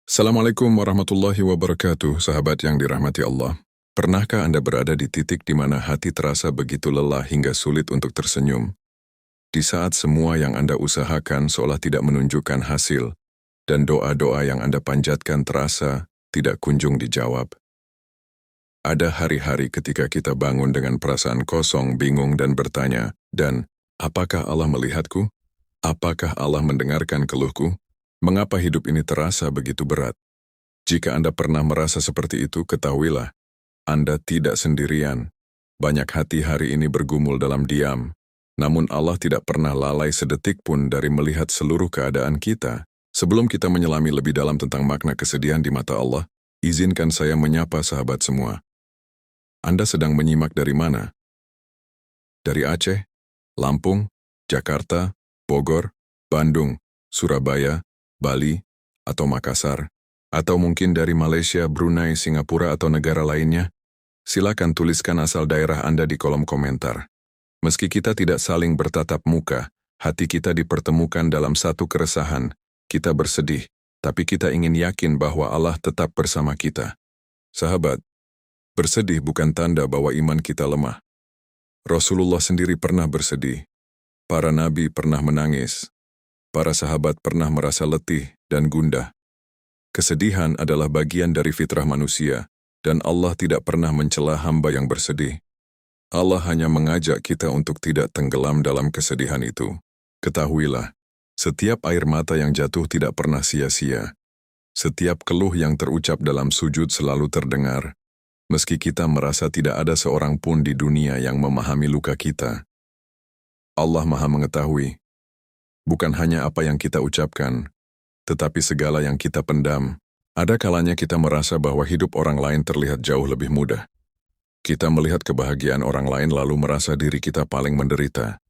Assalamualaikum warahmatullahi wabarakatuh, sahabat yang dirahmati Allah. Pernahkah Anda berada di titik di mana hati terasa begitu lelah hingga sulit untuk tersenyum? Di saat semua yang Anda usahakan seolah tidak menunjukkan hasil, dan doa-doa yang Anda panjatkan terasa tidak kunjung dijawab. Ada hari-hari ketika kita bangun dengan perasaan kosong, bingung, dan bertanya, apakah Allah melihatku? Apakah Allah mendengarkan keluhku? Mengapa hidup ini terasa begitu berat? Jika Anda pernah merasa seperti itu, ketahuilah, Anda tidak sendirian. Banyak hati hari ini bergumul dalam diam. Namun Allah tidak pernah lalai sedetik pun dari melihat seluruh keadaan kita. Sebelum kita menyelami lebih dalam tentang makna kesedihan di mata Allah, izinkan saya menyapa sahabat semua. Anda sedang menyimak dari mana? Dari Aceh, Lampung, Jakarta, Bogor, Bandung, Surabaya, Bali, atau Makassar, atau mungkin dari Malaysia, Brunei, Singapura, atau negara lainnya? Silakan tuliskan asal daerah Anda di kolom komentar. Meski kita tidak saling bertatap muka, hati kita dipertemukan dalam satu keresahan. Kita bersedih, tapi kita ingin yakin bahwa Allah tetap bersama kita. Sahabat, bersedih bukan tanda bahwa iman kita lemah. Rasulullah sendiri pernah bersedih. Para nabi pernah menangis. Para sahabat pernah merasa letih dan gundah. Kesedihan adalah bagian dari fitrah manusia, dan Allah tidak pernah mencela hamba yang bersedih. Allah hanya mengajak kita untuk tidak tenggelam dalam kesedihan itu. Ketahuilah, setiap air mata yang jatuh tidak pernah sia-sia. Setiap keluh yang terucap dalam sujud selalu terdengar, meski kita merasa tidak ada seorang pun di dunia yang memahami luka kita. Allah Maha mengetahui. Bukan hanya apa yang kita ucapkan, tetapi segala yang kita pendam. Ada kalanya kita merasa bahwa hidup orang lain terlihat jauh lebih mudah. Kita melihat kebahagiaan orang lain lalu merasa diri kita paling menderita.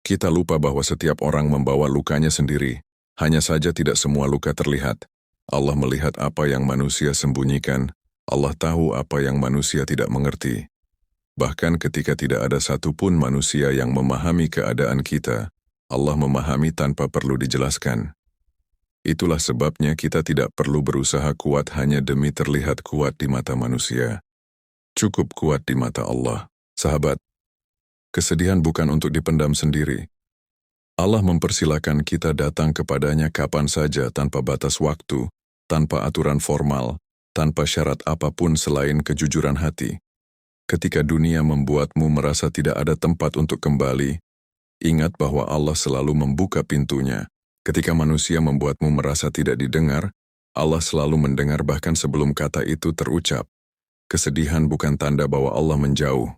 Kita lupa bahwa setiap orang membawa lukanya sendiri, hanya saja tidak semua luka terlihat. Allah melihat apa yang manusia sembunyikan, Allah tahu apa yang manusia tidak mengerti. Bahkan ketika tidak ada satupun manusia yang memahami keadaan kita, Allah memahami tanpa perlu dijelaskan. Itulah sebabnya kita tidak perlu berusaha kuat hanya demi terlihat kuat di mata manusia. Cukup kuat di mata Allah. Sahabat, kesedihan bukan untuk dipendam sendiri. Allah mempersilakan kita datang kepadanya kapan saja tanpa batas waktu, tanpa aturan formal, tanpa syarat apapun selain kejujuran hati. Ketika dunia membuatmu merasa tidak ada tempat untuk kembali, ingat bahwa Allah selalu membuka pintunya. Ketika manusia membuatmu merasa tidak didengar, Allah selalu mendengar bahkan sebelum kata itu terucap. Kesedihan bukan tanda bahwa Allah menjauh.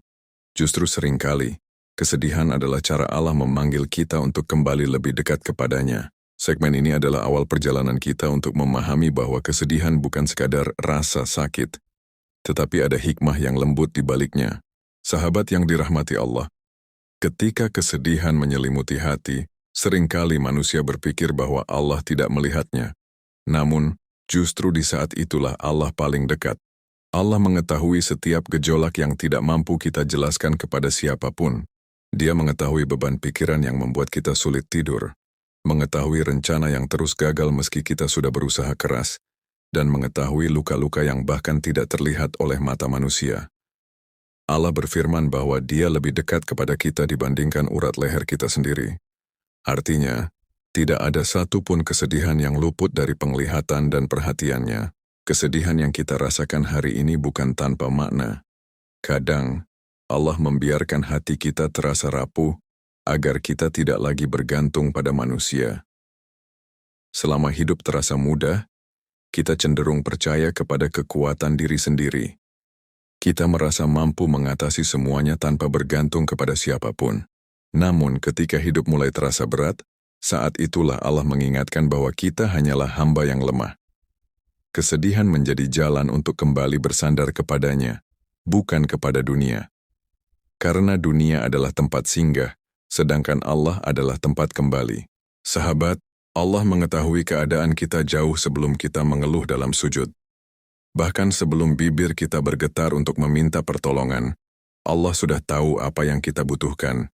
Justru seringkali, kesedihan adalah cara Allah memanggil kita untuk kembali lebih dekat kepadanya. Segmen ini adalah awal perjalanan kita untuk memahami bahwa kesedihan bukan sekadar rasa sakit, tetapi ada hikmah yang lembut di baliknya. Sahabat yang dirahmati Allah, ketika kesedihan menyelimuti hati, seringkali manusia berpikir bahwa Allah tidak melihatnya. Namun, justru di saat itulah Allah paling dekat. Allah mengetahui setiap gejolak yang tidak mampu kita jelaskan kepada siapapun. Dia mengetahui beban pikiran yang membuat kita sulit tidur, mengetahui rencana yang terus gagal meski kita sudah berusaha keras, dan mengetahui luka-luka yang bahkan tidak terlihat oleh mata manusia. Allah berfirman bahwa Dia lebih dekat kepada kita dibandingkan urat leher kita sendiri. Artinya, tidak ada satupun kesedihan yang luput dari penglihatan dan perhatiannya. Kesedihan yang kita rasakan hari ini bukan tanpa makna. Kadang, Allah membiarkan hati kita terasa rapuh, agar kita tidak lagi bergantung pada manusia. Selama hidup terasa mudah, kita cenderung percaya kepada kekuatan diri sendiri. Kita merasa mampu mengatasi semuanya tanpa bergantung kepada siapapun. Namun ketika hidup mulai terasa berat, saat itulah Allah mengingatkan bahwa kita hanyalah hamba yang lemah. Kesedihan menjadi jalan untuk kembali bersandar kepadanya, bukan kepada dunia. Karena dunia adalah tempat singgah, sedangkan Allah adalah tempat kembali. Sahabat, Allah mengetahui keadaan kita jauh sebelum kita mengeluh dalam sujud. Bahkan sebelum bibir kita bergetar untuk meminta pertolongan, Allah sudah tahu apa yang kita butuhkan.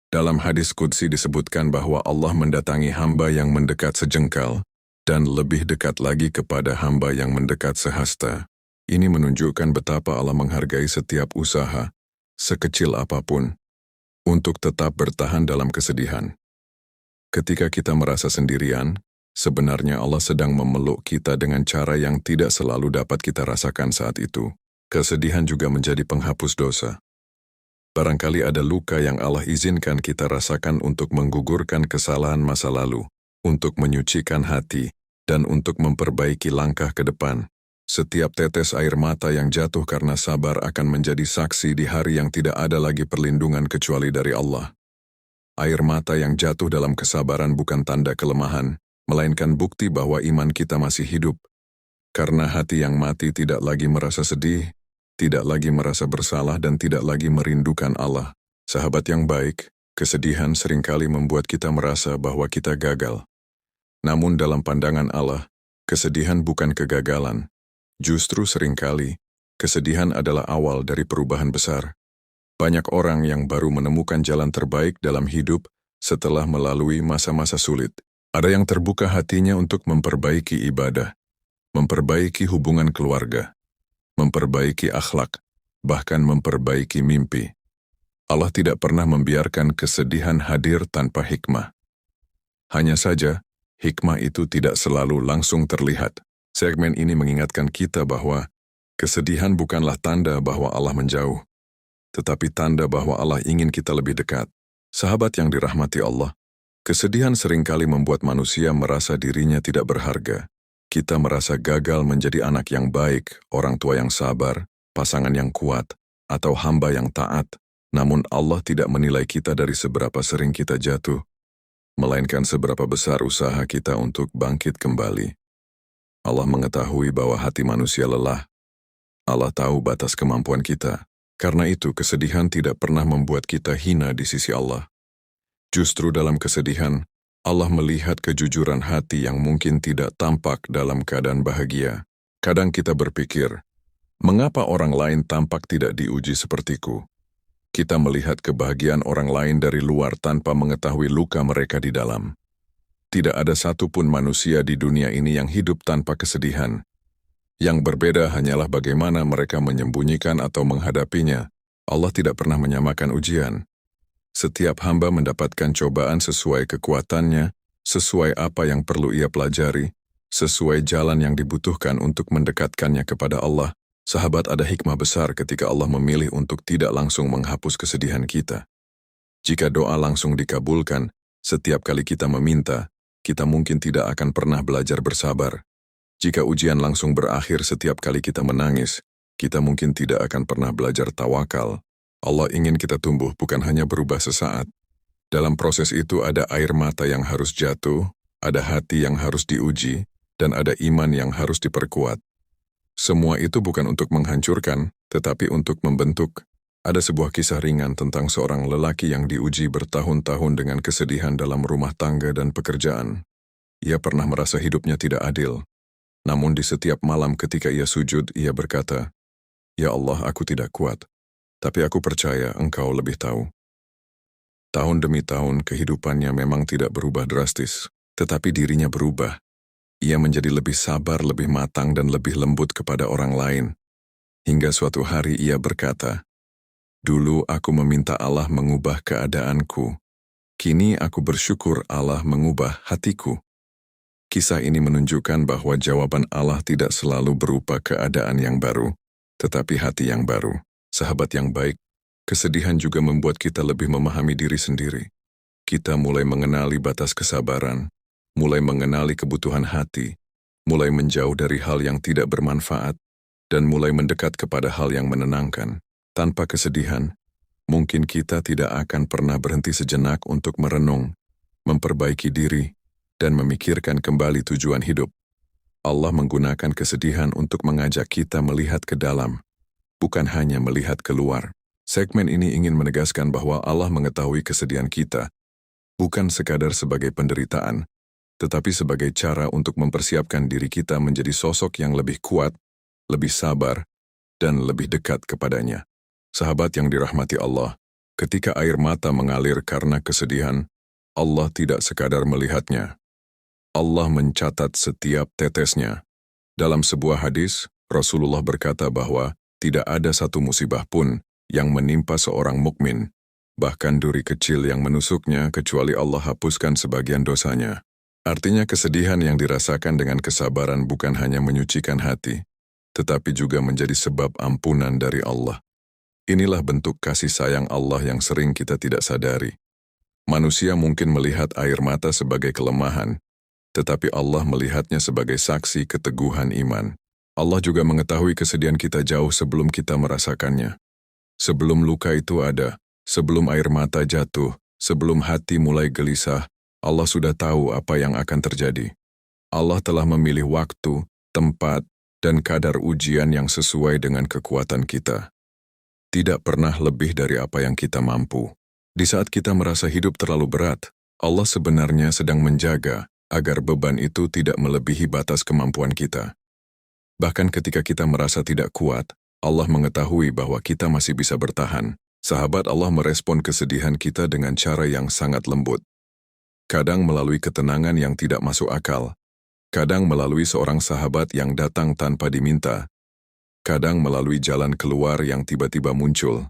Dalam hadis qudsi disebutkan bahwa Allah mendatangi hamba yang mendekat sejengkal, dan lebih dekat lagi kepada hamba yang mendekat sehasta. Ini menunjukkan betapa Allah menghargai setiap usaha, sekecil apapun, untuk tetap bertahan dalam kesedihan. Ketika kita merasa sendirian, sebenarnya Allah sedang memeluk kita dengan cara yang tidak selalu dapat kita rasakan saat itu. Kesedihan juga menjadi penghapus dosa. Barangkali ada luka yang Allah izinkan kita rasakan untuk menggugurkan kesalahan masa lalu, untuk menyucikan hati, dan untuk memperbaiki langkah ke depan. Setiap tetes air mata yang jatuh karena sabar akan menjadi saksi di hari yang tidak ada lagi perlindungan kecuali dari Allah. Air mata yang jatuh dalam kesabaran bukan tanda kelemahan, melainkan bukti bahwa iman kita masih hidup. Karena hati yang mati tidak lagi merasa sedih, tidak lagi merasa bersalah dan tidak lagi merindukan Allah. Sahabat yang baik, kesedihan seringkali membuat kita merasa bahwa kita gagal. Namun dalam pandangan Allah, kesedihan bukan kegagalan. Justru seringkali, kesedihan adalah awal dari perubahan besar. Banyak orang yang baru menemukan jalan terbaik dalam hidup setelah melalui masa-masa sulit. Ada yang terbuka hatinya untuk memperbaiki ibadah, memperbaiki hubungan keluarga, memperbaiki akhlak, bahkan memperbaiki mimpi. Allah tidak pernah membiarkan kesedihan hadir tanpa hikmah. Hanya saja, hikmah itu tidak selalu langsung terlihat. Segmen ini mengingatkan kita bahwa kesedihan bukanlah tanda bahwa Allah menjauh, tetapi tanda bahwa Allah ingin kita lebih dekat. Sahabat yang dirahmati Allah, kesedihan seringkali membuat manusia merasa dirinya tidak berharga. Kita merasa gagal menjadi anak yang baik, orang tua yang sabar, pasangan yang kuat, atau hamba yang taat. Namun Allah tidak menilai kita dari seberapa sering kita jatuh, melainkan seberapa besar usaha kita untuk bangkit kembali. Allah mengetahui bahwa hati manusia lelah. Allah tahu batas kemampuan kita. Karena itu kesedihan tidak pernah membuat kita hina di sisi Allah. Justru dalam kesedihan, Allah melihat kejujuran hati yang mungkin tidak tampak dalam keadaan bahagia. Kadang kita berpikir, mengapa orang lain tampak tidak diuji sepertiku? Kita melihat kebahagiaan orang lain dari luar tanpa mengetahui luka mereka di dalam. Tidak ada satupun manusia di dunia ini yang hidup tanpa kesedihan. Yang berbeda hanyalah bagaimana mereka menyembunyikan atau menghadapinya. Allah tidak pernah menyamakan ujian. Setiap hamba mendapatkan cobaan sesuai kekuatannya, sesuai apa yang perlu ia pelajari, sesuai jalan yang dibutuhkan untuk mendekatkannya kepada Allah. Sahabat, ada hikmah besar ketika Allah memilih untuk tidak langsung menghapus kesedihan kita. Jika doa langsung dikabulkan, setiap kali kita meminta, kita mungkin tidak akan pernah belajar bersabar. Jika ujian langsung berakhir setiap kali kita menangis, kita mungkin tidak akan pernah belajar tawakal. Allah ingin kita tumbuh bukan hanya berubah sesaat. Dalam proses itu ada air mata yang harus jatuh, ada hati yang harus diuji, dan ada iman yang harus diperkuat. Semua itu bukan untuk menghancurkan, tetapi untuk membentuk. Ada sebuah kisah ringan tentang seorang lelaki yang diuji bertahun-tahun dengan kesedihan dalam rumah tangga dan pekerjaan. Ia pernah merasa hidupnya tidak adil. Namun di setiap malam ketika ia sujud, ia berkata, "Ya Allah, aku tidak kuat, tapi aku percaya Engkau lebih tahu." Tahun demi tahun kehidupannya memang tidak berubah drastis, tetapi dirinya berubah. Ia menjadi lebih sabar, lebih matang, dan lebih lembut kepada orang lain. Hingga suatu hari ia berkata, "Dulu aku meminta Allah mengubah keadaanku. Kini aku bersyukur Allah mengubah hatiku." Kisah ini menunjukkan bahwa jawaban Allah tidak selalu berupa keadaan yang baru, tetapi hati yang baru. Sahabat yang baik, kesedihan juga membuat kita lebih memahami diri sendiri. Kita mulai mengenali batas kesabaran, mulai mengenali kebutuhan hati, mulai menjauh dari hal yang tidak bermanfaat, dan mulai mendekat kepada hal yang menenangkan. Tanpa kesedihan, mungkin kita tidak akan pernah berhenti sejenak untuk merenung, memperbaiki diri, dan memikirkan kembali tujuan hidup. Allah menggunakan kesedihan untuk mengajak kita melihat ke dalam, bukan hanya melihat keluar. Segmen ini ingin menegaskan bahwa Allah mengetahui kesedihan kita, bukan sekadar sebagai penderitaan, tetapi sebagai cara untuk mempersiapkan diri kita menjadi sosok yang lebih kuat, lebih sabar, dan lebih dekat kepadanya. Sahabat yang dirahmati Allah, ketika air mata mengalir karena kesedihan, Allah tidak sekadar melihatnya. Allah mencatat setiap tetesnya. Dalam sebuah hadis, Rasulullah berkata bahwa tidak ada satu musibah pun yang menimpa seorang mukmin, bahkan duri kecil yang menusuknya kecuali Allah hapuskan sebagian dosanya. Artinya kesedihan yang dirasakan dengan kesabaran bukan hanya menyucikan hati, tetapi juga menjadi sebab ampunan dari Allah. Inilah bentuk kasih sayang Allah yang sering kita tidak sadari. Manusia mungkin melihat air mata sebagai kelemahan, tetapi Allah melihatnya sebagai saksi keteguhan iman. Allah juga mengetahui kesedihan kita jauh sebelum kita merasakannya. Sebelum luka itu ada, sebelum air mata jatuh, sebelum hati mulai gelisah, Allah sudah tahu apa yang akan terjadi. Allah telah memilih waktu, tempat, dan kadar ujian yang sesuai dengan kekuatan kita. Tidak pernah lebih dari apa yang kita mampu. Di saat kita merasa hidup terlalu berat, Allah sebenarnya sedang menjaga agar beban itu tidak melebihi batas kemampuan kita. Bahkan ketika kita merasa tidak kuat, Allah mengetahui bahwa kita masih bisa bertahan. Sahabat Allah merespon kesedihan kita dengan cara yang sangat lembut. Kadang melalui ketenangan yang tidak masuk akal, kadang melalui seorang sahabat yang datang tanpa diminta, kadang melalui jalan keluar yang tiba-tiba muncul,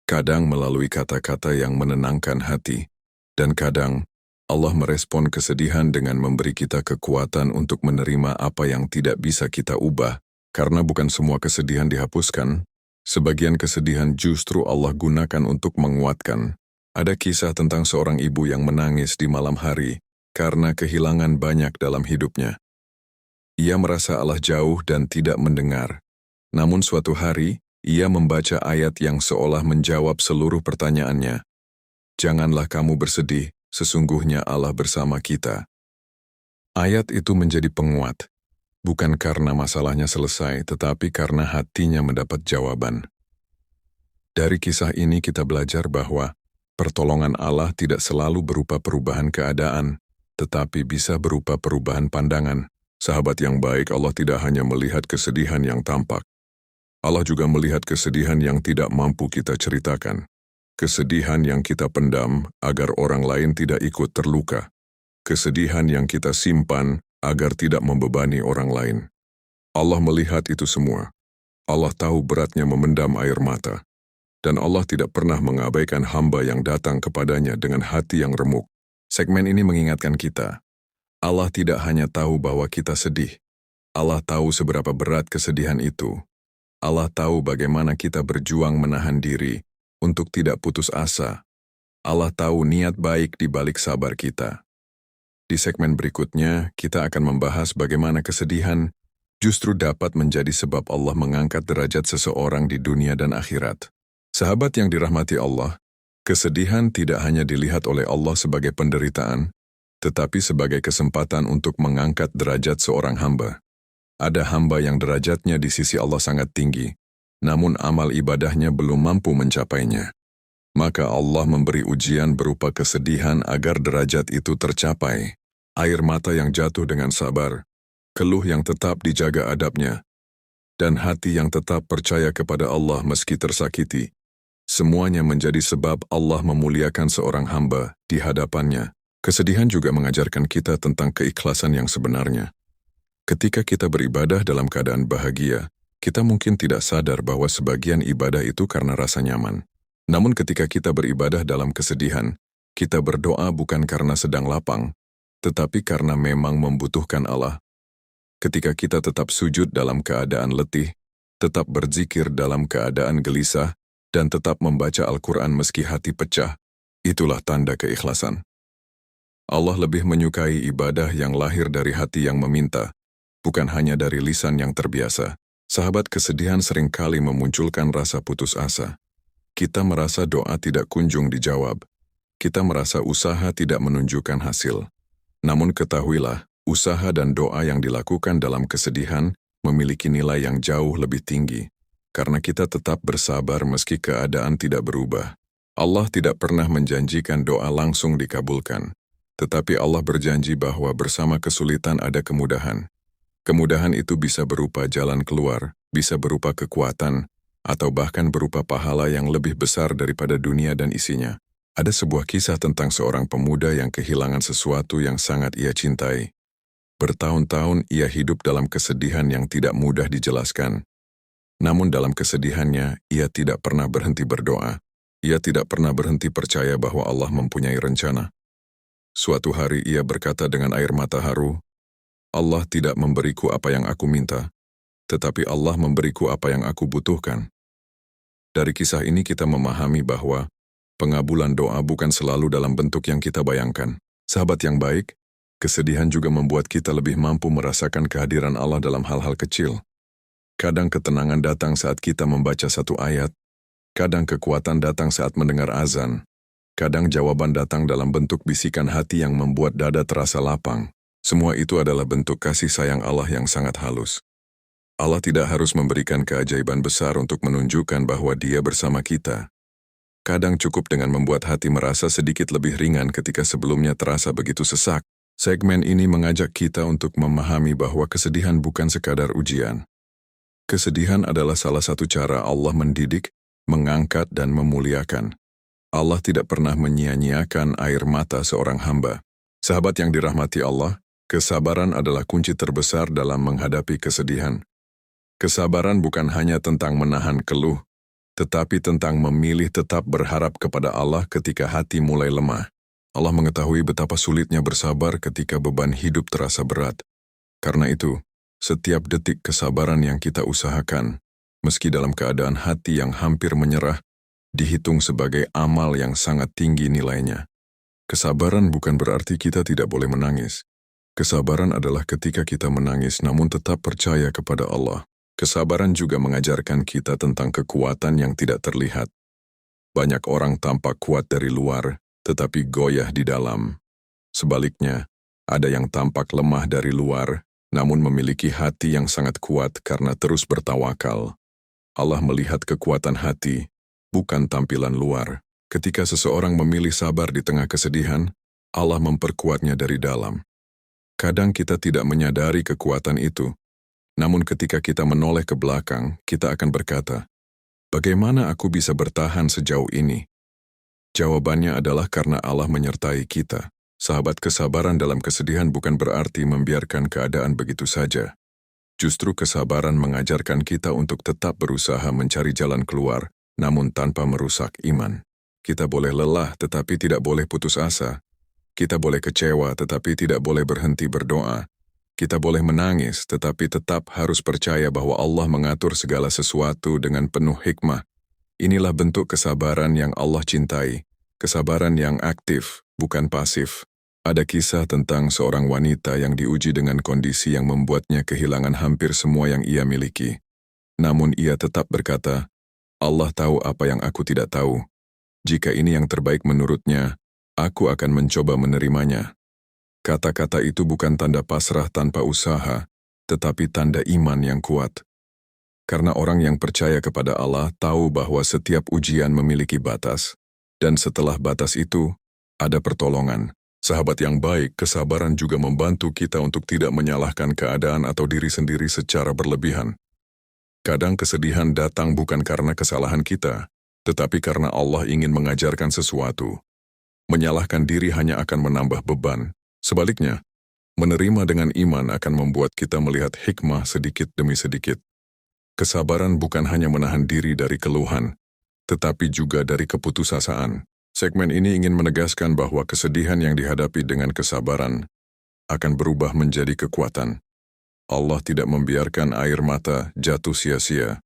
kadang melalui kata-kata yang menenangkan hati, dan kadang Allah merespon kesedihan dengan memberi kita kekuatan untuk menerima apa yang tidak bisa kita ubah, karena bukan semua kesedihan dihapuskan, sebagian kesedihan justru Allah gunakan untuk menguatkan. Ada kisah tentang seorang ibu yang menangis di malam hari karena kehilangan banyak dalam hidupnya. Ia merasa Allah jauh dan tidak mendengar. Namun suatu hari, ia membaca ayat yang seolah menjawab seluruh pertanyaannya. Janganlah kamu bersedih, sesungguhnya Allah bersama kita. Ayat itu menjadi penguat, bukan karena masalahnya selesai, tetapi karena hatinya mendapat jawaban. Dari kisah ini kita belajar bahwa pertolongan Allah tidak selalu berupa perubahan keadaan, tetapi bisa berupa perubahan pandangan. Sahabat yang baik, Allah tidak hanya melihat kesedihan yang tampak. Allah juga melihat kesedihan yang tidak mampu kita ceritakan. Kesedihan yang kita pendam agar orang lain tidak ikut terluka. Kesedihan yang kita simpan agar tidak membebani orang lain. Allah melihat itu semua. Allah tahu beratnya memendam air mata. Dan Allah tidak pernah mengabaikan hamba yang datang kepadanya dengan hati yang remuk. Segmen ini mengingatkan kita, Allah tidak hanya tahu bahwa kita sedih. Allah tahu seberapa berat kesedihan itu. Allah tahu bagaimana kita berjuang menahan diri untuk tidak putus asa. Allah tahu niat baik di balik sabar kita. Di segmen berikutnya, kita akan membahas bagaimana kesedihan justru dapat menjadi sebab Allah mengangkat derajat seseorang di dunia dan akhirat. Sahabat yang dirahmati Allah, kesedihan tidak hanya dilihat oleh Allah sebagai penderitaan, tetapi sebagai kesempatan untuk mengangkat derajat seorang hamba. Ada hamba yang derajatnya di sisi Allah sangat tinggi, namun amal ibadahnya belum mampu mencapainya. Maka Allah memberi ujian berupa kesedihan agar derajat itu tercapai. Air mata yang jatuh dengan sabar, keluh yang tetap dijaga adabnya, dan hati yang tetap percaya kepada Allah meski tersakiti. Semuanya menjadi sebab Allah memuliakan seorang hamba di hadapannya. Kesedihan juga mengajarkan kita tentang keikhlasan yang sebenarnya. Ketika kita beribadah dalam keadaan bahagia, kita mungkin tidak sadar bahwa sebagian ibadah itu karena rasa nyaman. Namun ketika kita beribadah dalam kesedihan, kita berdoa bukan karena sedang lapang, tetapi karena memang membutuhkan Allah. Ketika kita tetap sujud dalam keadaan letih, tetap berzikir dalam keadaan gelisah, dan tetap membaca Al-Quran meski hati pecah, itulah tanda keikhlasan. Allah lebih menyukai ibadah yang lahir dari hati yang meminta, bukan hanya dari lisan yang terbiasa. Sahabat, kesedihan seringkali memunculkan rasa putus asa. Kita merasa doa tidak kunjung dijawab. Kita merasa usaha tidak menunjukkan hasil. Namun ketahuilah, usaha dan doa yang dilakukan dalam kesedihan memiliki nilai yang jauh lebih tinggi, karena kita tetap bersabar meski keadaan tidak berubah. Allah tidak pernah menjanjikan doa langsung dikabulkan, tetapi Allah berjanji bahwa bersama kesulitan ada kemudahan. Kemudahan itu bisa berupa jalan keluar, bisa berupa kekuatan, atau bahkan berupa pahala yang lebih besar daripada dunia dan isinya. Ada sebuah kisah tentang seorang pemuda yang kehilangan sesuatu yang sangat ia cintai. Bertahun-tahun ia hidup dalam kesedihan yang tidak mudah dijelaskan. Namun dalam kesedihannya, ia tidak pernah berhenti berdoa. Ia tidak pernah berhenti percaya bahwa Allah mempunyai rencana. Suatu hari ia berkata dengan air mata haru, Allah tidak memberiku apa yang aku minta, tetapi Allah memberiku apa yang aku butuhkan. Dari kisah ini kita memahami bahwa pengabulan doa bukan selalu dalam bentuk yang kita bayangkan. Sahabat yang baik, kesedihan juga membuat kita lebih mampu merasakan kehadiran Allah dalam hal-hal kecil. Kadang ketenangan datang saat kita membaca satu ayat, kadang kekuatan datang saat mendengar azan, kadang jawaban datang dalam bentuk bisikan hati yang membuat dada terasa lapang. Semua itu adalah bentuk kasih sayang Allah yang sangat halus. Allah tidak harus memberikan keajaiban besar untuk menunjukkan bahwa Dia bersama kita. Kadang cukup dengan membuat hati merasa sedikit lebih ringan ketika sebelumnya terasa begitu sesak. Segmen ini mengajak kita untuk memahami bahwa kesedihan bukan sekadar ujian. Kesedihan adalah salah satu cara Allah mendidik, mengangkat dan memuliakan. Allah tidak pernah menyia-nyiakan air mata seorang hamba. Sahabat yang dirahmati Allah, kesabaran adalah kunci terbesar dalam menghadapi kesedihan. Kesabaran bukan hanya tentang menahan keluh, tetapi tentang memilih tetap berharap kepada Allah ketika hati mulai lemah. Allah mengetahui betapa sulitnya bersabar ketika beban hidup terasa berat. Karena itu, setiap detik kesabaran yang kita usahakan, meski dalam keadaan hati yang hampir menyerah, dihitung sebagai amal yang sangat tinggi nilainya. Kesabaran bukan berarti kita tidak boleh menangis. Kesabaran adalah ketika kita menangis namun tetap percaya kepada Allah. Kesabaran juga mengajarkan kita tentang kekuatan yang tidak terlihat. Banyak orang tampak kuat dari luar, tetapi goyah di dalam. Sebaliknya, ada yang tampak lemah dari luar, namun memiliki hati yang sangat kuat karena terus bertawakal. Allah melihat kekuatan hati, bukan tampilan luar. Ketika seseorang memilih sabar di tengah kesedihan, Allah memperkuatnya dari dalam. Kadang kita tidak menyadari kekuatan itu, namun ketika kita menoleh ke belakang, kita akan berkata, bagaimana aku bisa bertahan sejauh ini? Jawabannya adalah karena Allah menyertai kita. Sahabat, kesabaran dalam kesedihan bukan berarti membiarkan keadaan begitu saja. Justru kesabaran mengajarkan kita untuk tetap berusaha mencari jalan keluar, namun tanpa merusak iman. Kita boleh lelah tetapi tidak boleh putus asa. Kita boleh kecewa tetapi tidak boleh berhenti berdoa. Kita boleh menangis, tetapi tetap harus percaya bahwa Allah mengatur segala sesuatu dengan penuh hikmah. Inilah bentuk kesabaran yang Allah cintai, kesabaran yang aktif, bukan pasif. Ada kisah tentang seorang wanita yang diuji dengan kondisi yang membuatnya kehilangan hampir semua yang ia miliki. Namun ia tetap berkata, Allah tahu apa yang aku tidak tahu. Jika ini yang terbaik menurutnya, aku akan mencoba menerimanya. Kata-kata itu bukan tanda pasrah tanpa usaha, tetapi tanda iman yang kuat. Karena orang yang percaya kepada Allah tahu bahwa setiap ujian memiliki batas, dan setelah batas itu, ada pertolongan. Sahabat yang baik, kesabaran juga membantu kita untuk tidak menyalahkan keadaan atau diri sendiri secara berlebihan. Kadang kesedihan datang bukan karena kesalahan kita, tetapi karena Allah ingin mengajarkan sesuatu. Menyalahkan diri hanya akan menambah beban. Sebaliknya, menerima dengan iman akan membuat kita melihat hikmah sedikit demi sedikit. Kesabaran bukan hanya menahan diri dari keluhan, tetapi juga dari keputusasaan. Segmen ini ingin menegaskan bahwa kesedihan yang dihadapi dengan kesabaran akan berubah menjadi kekuatan. Allah tidak membiarkan air mata jatuh sia-sia.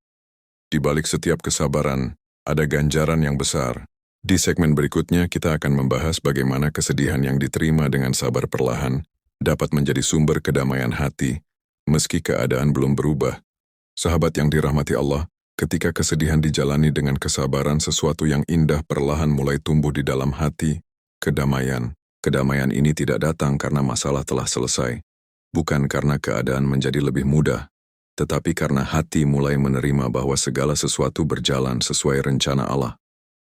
Di balik setiap kesabaran, ada ganjaran yang besar. Di segmen berikutnya, kita akan membahas bagaimana kesedihan yang diterima dengan sabar perlahan dapat menjadi sumber kedamaian hati, meski keadaan belum berubah. Sahabat yang dirahmati Allah, ketika kesedihan dijalani dengan kesabaran, sesuatu yang indah perlahan mulai tumbuh di dalam hati, kedamaian. Kedamaian ini tidak datang karena masalah telah selesai, bukan karena keadaan menjadi lebih mudah, tetapi karena hati mulai menerima bahwa segala sesuatu berjalan sesuai rencana Allah.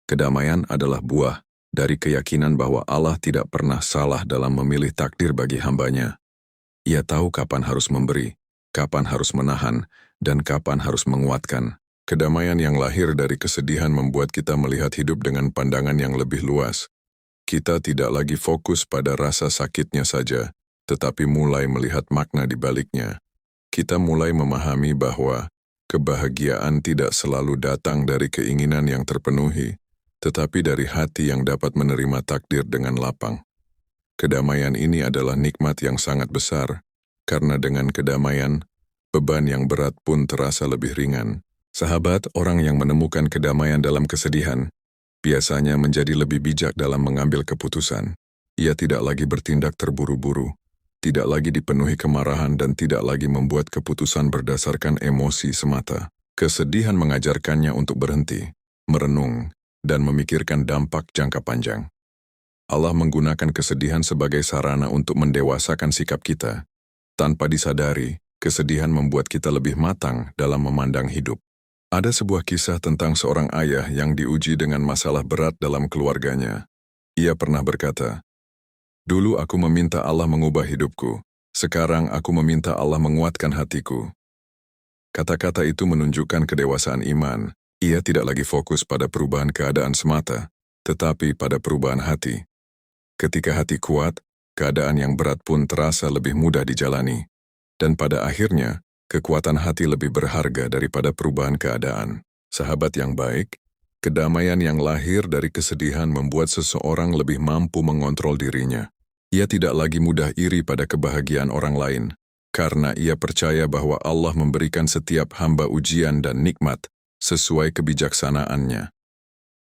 Kedamaian adalah buah dari keyakinan bahwa Allah tidak pernah salah dalam memilih takdir bagi hambanya. Ia tahu kapan harus memberi, kapan harus menahan, dan kapan harus menguatkan. Kedamaian yang lahir dari kesedihan membuat kita melihat hidup dengan pandangan yang lebih luas. Kita tidak lagi fokus pada rasa sakitnya saja, tetapi mulai melihat makna di baliknya. Kita mulai memahami bahwa kebahagiaan tidak selalu datang dari keinginan yang terpenuhi, tetapi dari hati yang dapat menerima takdir dengan lapang. Kedamaian ini adalah nikmat yang sangat besar, karena dengan kedamaian, beban yang berat pun terasa lebih ringan. Sahabat, orang yang menemukan kedamaian dalam kesedihan, biasanya menjadi lebih bijak dalam mengambil keputusan. Ia tidak lagi bertindak terburu-buru, tidak lagi dipenuhi kemarahan dan tidak lagi membuat keputusan berdasarkan emosi semata. Kesedihan mengajarkannya untuk berhenti, merenung, dan memikirkan dampak jangka panjang. Allah menggunakan kesedihan sebagai sarana untuk mendewasakan sikap kita. Tanpa disadari, kesedihan membuat kita lebih matang dalam memandang hidup. Ada sebuah kisah tentang seorang ayah yang diuji dengan masalah berat dalam keluarganya. Ia pernah berkata, "Dulu aku meminta Allah mengubah hidupku, sekarang aku meminta Allah menguatkan hatiku." Kata-kata itu menunjukkan kedewasaan iman. Ia tidak lagi fokus pada perubahan keadaan semata, tetapi pada perubahan hati. Ketika hati kuat, keadaan yang berat pun terasa lebih mudah dijalani. Dan pada akhirnya, kekuatan hati lebih berharga daripada perubahan keadaan. Sahabat yang baik, kedamaian yang lahir dari kesedihan membuat seseorang lebih mampu mengontrol dirinya. Ia tidak lagi mudah iri pada kebahagiaan orang lain, karena ia percaya bahwa Allah memberikan setiap hamba ujian dan nikmat sesuai kebijaksanaannya.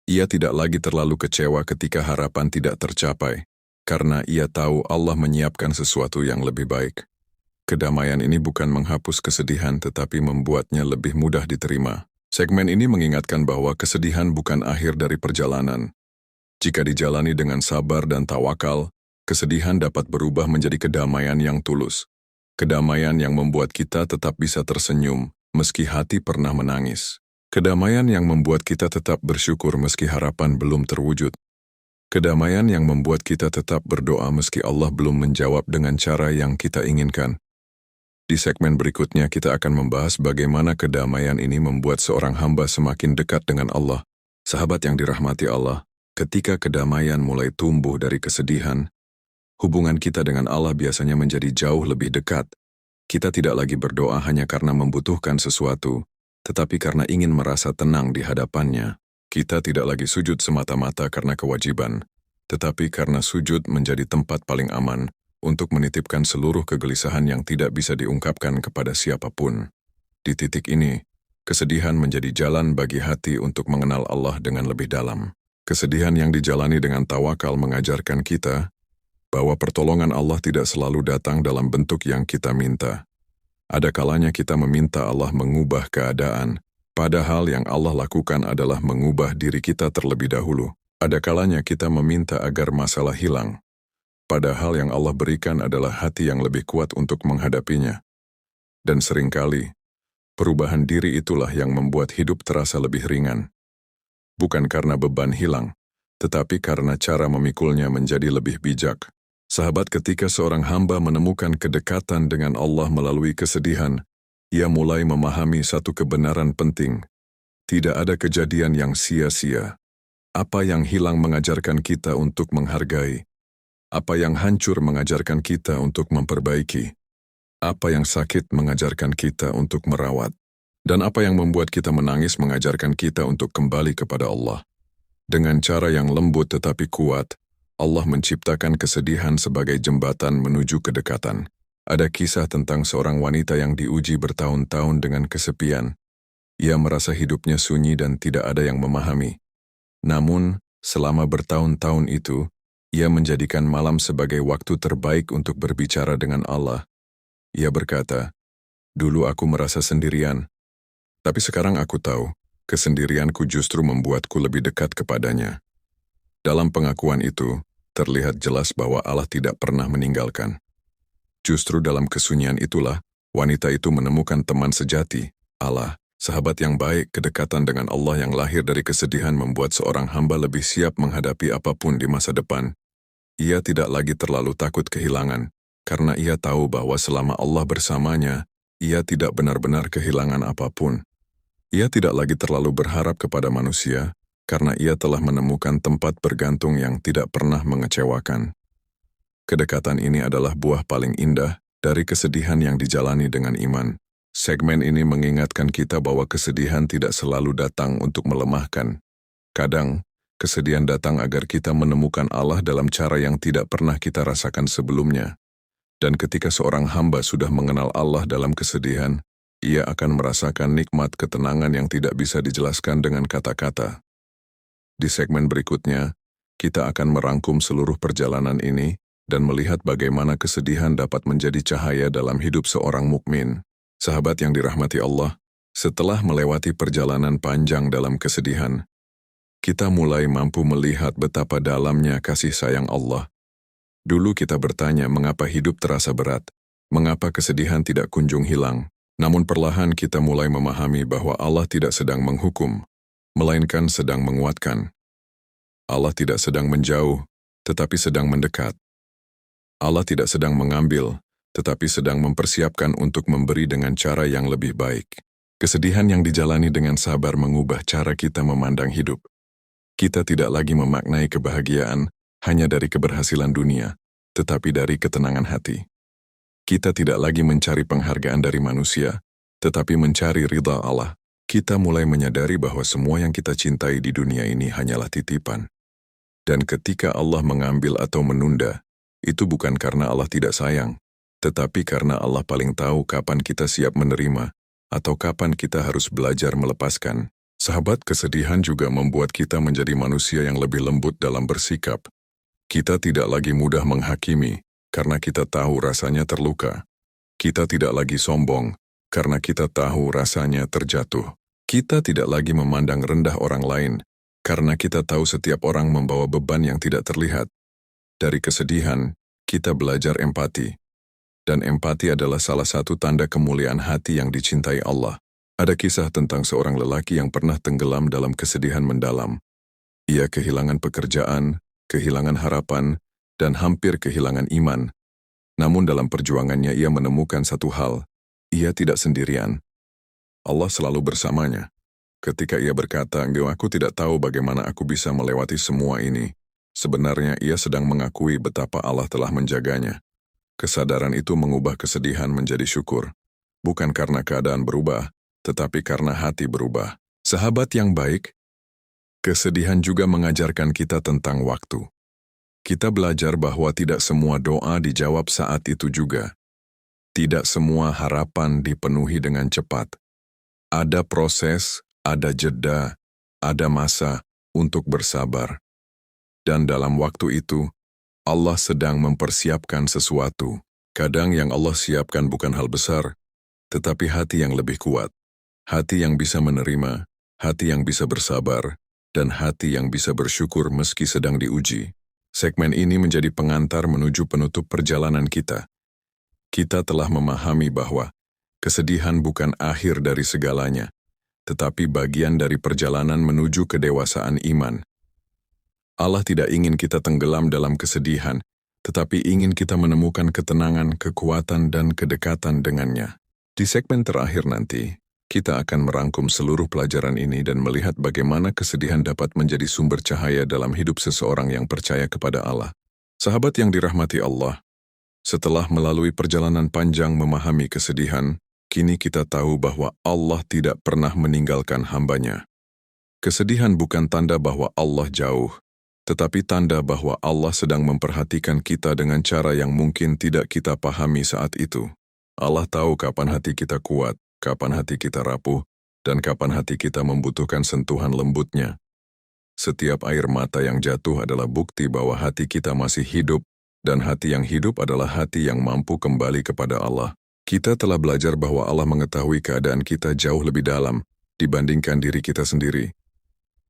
Ia tidak lagi terlalu kecewa ketika harapan tidak tercapai, karena ia tahu Allah menyiapkan sesuatu yang lebih baik. Kedamaian ini bukan menghapus kesedihan tetapi membuatnya lebih mudah diterima. Segmen ini mengingatkan bahwa kesedihan bukan akhir dari perjalanan. Jika dijalani dengan sabar dan tawakal, kesedihan dapat berubah menjadi kedamaian yang tulus. Kedamaian yang membuat kita tetap bisa tersenyum, meski hati pernah menangis. Kedamaian yang membuat kita tetap bersyukur meski harapan belum terwujud. Kedamaian yang membuat kita tetap berdoa meski Allah belum menjawab dengan cara yang kita inginkan. Di segmen berikutnya kita akan membahas bagaimana kedamaian ini membuat seorang hamba semakin dekat dengan Allah. Sahabat yang dirahmati Allah, ketika kedamaian mulai tumbuh dari kesedihan, hubungan kita dengan Allah biasanya menjadi jauh lebih dekat. Kita tidak lagi berdoa hanya karena membutuhkan sesuatu, tetapi karena ingin merasa tenang di hadapannya. Kita tidak lagi sujud semata-mata karena kewajiban, tetapi karena sujud menjadi tempat paling aman untuk menitipkan seluruh kegelisahan yang tidak bisa diungkapkan kepada siapapun. Di titik ini, kesedihan menjadi jalan bagi hati untuk mengenal Allah dengan lebih dalam. Kesedihan yang dijalani dengan tawakal mengajarkan kita bahwa pertolongan Allah tidak selalu datang dalam bentuk yang kita minta. Ada kalanya kita meminta Allah mengubah keadaan, padahal yang Allah lakukan adalah mengubah diri kita terlebih dahulu. Ada kalanya kita meminta agar masalah hilang, padahal yang Allah berikan adalah hati yang lebih kuat untuk menghadapinya. Dan seringkali, perubahan diri itulah yang membuat hidup terasa lebih ringan. Bukan karena beban hilang, tetapi karena cara memikulnya menjadi lebih bijak. Sahabat, ketika seorang hamba menemukan kedekatan dengan Allah melalui kesedihan, ia mulai memahami satu kebenaran penting. Tidak ada kejadian yang sia-sia. Apa yang hilang mengajarkan kita untuk menghargai. Apa yang hancur mengajarkan kita untuk memperbaiki. Apa yang sakit mengajarkan kita untuk merawat. Dan apa yang membuat kita menangis mengajarkan kita untuk kembali kepada Allah. Dengan cara yang lembut tetapi kuat, Allah menciptakan kesedihan sebagai jembatan menuju kedekatan. Ada kisah tentang seorang wanita yang diuji bertahun-tahun dengan kesepian. Ia merasa hidupnya sunyi dan tidak ada yang memahami. Namun, selama bertahun-tahun itu, ia menjadikan malam sebagai waktu terbaik untuk berbicara dengan Allah. Ia berkata, "Dulu aku merasa sendirian, tapi sekarang aku tahu, kesendirianku justru membuatku lebih dekat kepadanya." Dalam pengakuan itu, terlihat jelas bahwa Allah tidak pernah meninggalkan. Justru dalam kesunyian itulah, wanita itu menemukan teman sejati, Allah. Sahabat yang baik, kedekatan dengan Allah yang lahir dari kesedihan membuat seorang hamba lebih siap menghadapi apapun di masa depan. Ia tidak lagi terlalu takut kehilangan, karena ia tahu bahwa selama Allah bersamanya, ia tidak benar-benar kehilangan apapun. Ia tidak lagi terlalu berharap kepada manusia, karena ia telah menemukan tempat bergantung yang tidak pernah mengecewakan. Kedekatan ini adalah buah paling indah dari kesedihan yang dijalani dengan iman. Segmen ini mengingatkan kita bahwa kesedihan tidak selalu datang untuk melemahkan. Kadang, kesedihan datang agar kita menemukan Allah dalam cara yang tidak pernah kita rasakan sebelumnya. Dan ketika seorang hamba sudah mengenal Allah dalam kesedihan, ia akan merasakan nikmat ketenangan yang tidak bisa dijelaskan dengan kata-kata. Di segmen berikutnya, kita akan merangkum seluruh perjalanan ini dan melihat bagaimana kesedihan dapat menjadi cahaya dalam hidup seorang mukmin. Sahabat yang dirahmati Allah, setelah melewati perjalanan panjang dalam kesedihan, kita mulai mampu melihat betapa dalamnya kasih sayang Allah. Dulu kita bertanya mengapa hidup terasa berat, mengapa kesedihan tidak kunjung hilang. Namun perlahan kita mulai memahami bahwa Allah tidak sedang menghukum, melainkan sedang menguatkan. Allah tidak sedang menjauh, tetapi sedang mendekat. Allah tidak sedang mengambil, tetapi sedang mempersiapkan untuk memberi dengan cara yang lebih baik. Kesedihan yang dijalani dengan sabar mengubah cara kita memandang hidup. Kita tidak lagi memaknai kebahagiaan hanya dari keberhasilan dunia, tetapi dari ketenangan hati. Kita tidak lagi mencari penghargaan dari manusia, tetapi mencari ridha Allah. Kita mulai menyadari bahwa semua yang kita cintai di dunia ini hanyalah titipan. Dan ketika Allah mengambil atau menunda, itu bukan karena Allah tidak sayang, tetapi karena Allah paling tahu kapan kita siap menerima, atau kapan kita harus belajar melepaskan. Sahabat, kesedihan juga membuat kita menjadi manusia yang lebih lembut dalam bersikap. Kita tidak lagi mudah menghakimi, karena kita tahu rasanya terluka. Kita tidak lagi sombong, karena kita tahu rasanya terjatuh. Kita tidak lagi memandang rendah orang lain, karena kita tahu setiap orang membawa beban yang tidak terlihat. Dari kesedihan, kita belajar empati. Dan empati adalah salah satu tanda kemuliaan hati yang dicintai Allah. Ada kisah tentang seorang lelaki yang pernah tenggelam dalam kesedihan mendalam. Ia kehilangan pekerjaan, kehilangan harapan, dan hampir kehilangan iman. Namun dalam perjuangannya ia menemukan satu hal, ia tidak sendirian. Allah selalu bersamanya. Ketika ia berkata, "Aku tidak tahu bagaimana aku bisa melewati semua ini." Sebenarnya ia sedang mengakui betapa Allah telah menjaganya. Kesadaran itu mengubah kesedihan menjadi syukur. Bukan karena keadaan berubah, tetapi karena hati berubah. Sahabat yang baik, kesedihan juga mengajarkan kita tentang waktu. Kita belajar bahwa tidak semua doa dijawab saat itu juga. Tidak semua harapan dipenuhi dengan cepat. Ada proses, ada jeda, ada masa untuk bersabar. Dan dalam waktu itu, Allah sedang mempersiapkan sesuatu. Kadang yang Allah siapkan bukan hal besar, tetapi hati yang lebih kuat. Hati yang bisa menerima, hati yang bisa bersabar, dan hati yang bisa bersyukur meski sedang diuji. Segmen ini menjadi pengantar menuju penutup perjalanan kita. Kita telah memahami bahwa kesedihan bukan akhir dari segalanya, tetapi bagian dari perjalanan menuju kedewasaan iman. Allah tidak ingin kita tenggelam dalam kesedihan, tetapi ingin kita menemukan ketenangan, kekuatan, dan kedekatan dengannya. Di segmen terakhir nanti, kita akan merangkum seluruh pelajaran ini dan melihat bagaimana kesedihan dapat menjadi sumber cahaya dalam hidup seseorang yang percaya kepada Allah. Sahabat yang dirahmati Allah, setelah melalui perjalanan panjang memahami kesedihan, kini kita tahu bahwa Allah tidak pernah meninggalkan hamba-Nya. Kesedihan bukan tanda bahwa Allah jauh, tetapi tanda bahwa Allah sedang memperhatikan kita dengan cara yang mungkin tidak kita pahami saat itu. Allah tahu kapan hati kita kuat, kapan hati kita rapuh, dan kapan hati kita membutuhkan sentuhan lembut-Nya. Setiap air mata yang jatuh adalah bukti bahwa hati kita masih hidup, dan hati yang hidup adalah hati yang mampu kembali kepada Allah. Kita telah belajar bahwa Allah mengetahui keadaan kita jauh lebih dalam dibandingkan diri kita sendiri.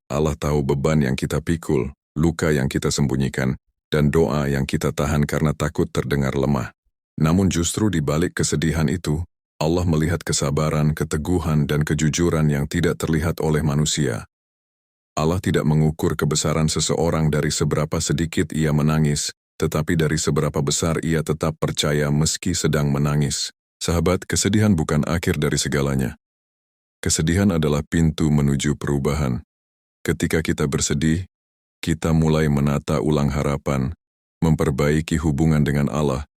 Allah tahu beban yang kita pikul, luka yang kita sembunyikan, dan doa yang kita tahan karena takut terdengar lemah. Namun justru di balik kesedihan itu, Allah melihat kesabaran, keteguhan, dan kejujuran yang tidak terlihat oleh manusia. Allah tidak mengukur kebesaran seseorang dari seberapa sedikit ia menangis, tetapi dari seberapa besar ia tetap percaya meski sedang menangis. Sahabat, kesedihan bukan akhir dari segalanya. Kesedihan adalah pintu menuju perubahan. Ketika kita bersedih, kita mulai menata ulang harapan, memperbaiki hubungan dengan Allah,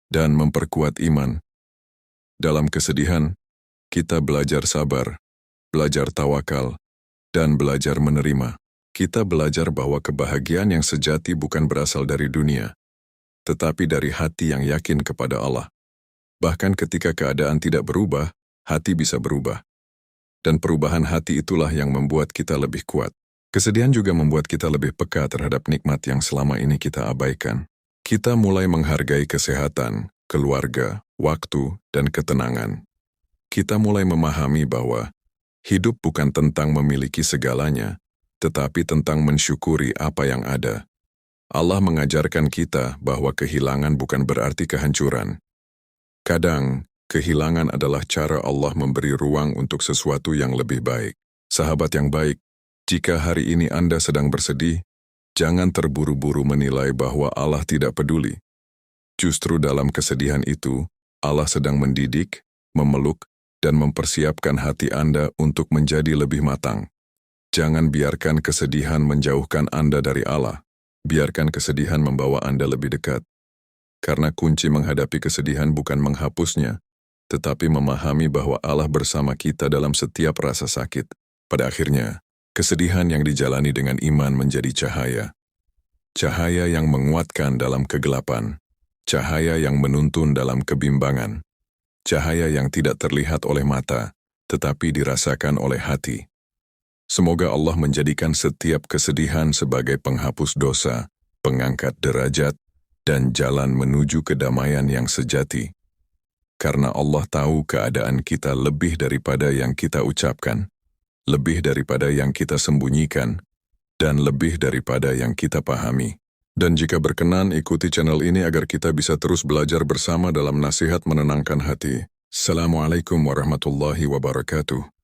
dan memperkuat iman. Dalam kesedihan, kita belajar sabar, belajar tawakal, dan belajar menerima. Kita belajar bahwa kebahagiaan yang sejati bukan berasal dari dunia, tetapi dari hati yang yakin kepada Allah. Bahkan ketika keadaan tidak berubah, hati bisa berubah. Dan perubahan hati itulah yang membuat kita lebih kuat. Kesedihan juga membuat kita lebih peka terhadap nikmat yang selama ini kita abaikan. Kita mulai menghargai kesehatan, keluarga, waktu, dan ketenangan. Kita mulai memahami bahwa hidup bukan tentang memiliki segalanya, tetapi tentang mensyukuri apa yang ada. Allah mengajarkan kita bahwa kehilangan bukan berarti kehancuran. Kadang, kehilangan adalah cara Allah memberi ruang untuk sesuatu yang lebih baik. Sahabat yang baik, jika hari ini Anda sedang bersedih, jangan terburu-buru menilai bahwa Allah tidak peduli. Justru dalam kesedihan itu, Allah sedang mendidik, memeluk, dan mempersiapkan hati Anda untuk menjadi lebih matang. Jangan biarkan kesedihan menjauhkan Anda dari Allah. Biarkan kesedihan membawa Anda lebih dekat. Karena kunci menghadapi kesedihan bukan menghapusnya, tetapi memahami bahwa Allah bersama kita dalam setiap rasa sakit. Pada akhirnya, kesedihan yang dijalani dengan iman menjadi cahaya. Cahaya yang menguatkan dalam kegelapan. Cahaya yang menuntun dalam kebimbangan. Cahaya yang tidak terlihat oleh mata, tetapi dirasakan oleh hati. Semoga Allah menjadikan setiap kesedihan sebagai penghapus dosa, pengangkat derajat, dan jalan menuju kedamaian yang sejati. Karena Allah tahu keadaan kita lebih daripada yang kita ucapkan, lebih daripada yang kita sembunyikan, dan lebih daripada yang kita pahami. Dan jika berkenan, ikuti channel ini agar kita bisa terus belajar bersama dalam nasihat menenangkan hati. Assalamualaikum warahmatullahi wabarakatuh.